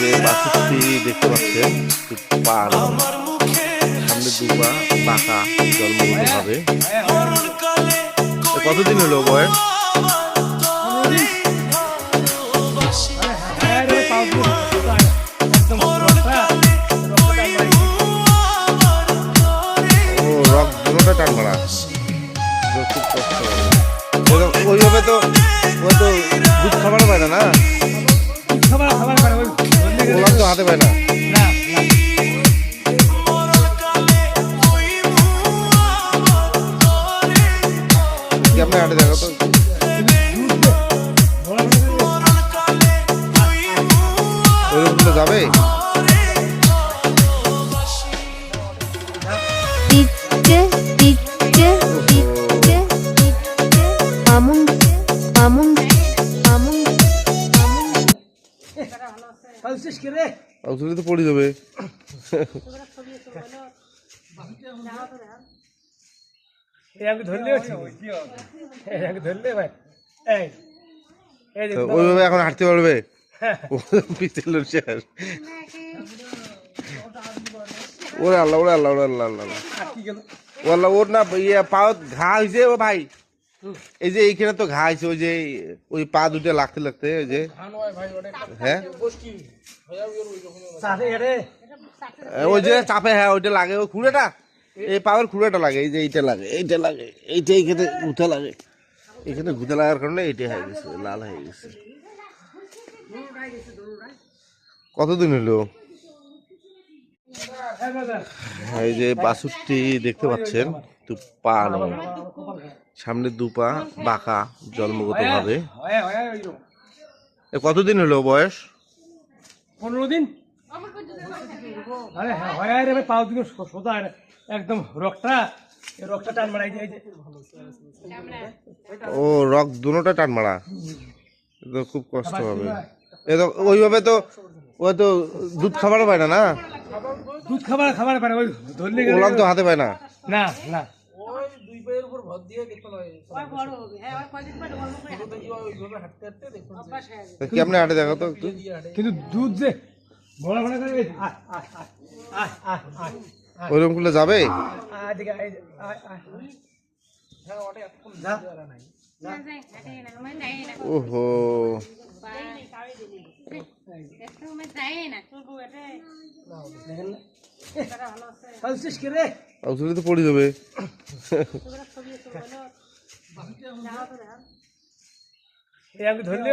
যে বাছুরটি দেখতে পাচ্ছেন পার সামনে দুপা বাঁকা জন্মগত ভাবে। কতদিন হলো বয়স? ও রক দুটোটা টান মারা, খুব কষ্ট। ওইভাবে তো ওই তো দুধ খাবার পায় না, ওলাম তো হাতে পায় না। কেমন হাঁটে দেখো তো, ওইগুলো যাবে। তো পড়ে যাবে। ওইভাবে এখন হাঁটতে পারবে? ওরে আল্লাহ, ওরে আল্লাহ, ওরে আল্লাহ, আল্লাহ আল্লাহ, ওর না ইয়ে পাও ঘা হয়েছে ও ভাই। এই যে এইখানে তো ঘা হয়েছে, ওই যে ওই পা দুটো লাগতে লাগতে, ওই যে হ্যাঁ ওই যে চাপে, হ্যাঁ ওইটা লাগে, ওই খুঁড়েটা, এই পাওয়ার খুঁড়েটা লাগে, এই যে এইটা লাগে, এইটা লাগে, এইটা এইখানে ঘুতে লাগে, এখানে ঘুতে লাগার কারণে এইটা হয়ে গেছে, লাল হয়ে গেছে। কতদিন হলো? এই যে বাছুরটি দেখতে পাচ্ছেন তো পা নয়, সামনে দুপা বাঁকা জন্মগত ভাবে। কতদিন হলো বয়স? 15 দিন। একদম রক্তটা টান মারা। ও রক দুটোটা টান মারা, খুব কষ্ট হবে। ওইভাবে তো ওই তো দুধ খাবার পায় না, দুধ খাবার পায় না, ওই ধরলে ওলাম তো হাতে পায় না। না না, কেমনে হাঁটে দেখো তো, কিন্তু দুধ যে ভরা ভরা করে ওইরকম করলে যাবে। ওহো তো পড়ে যাবে। ধরলে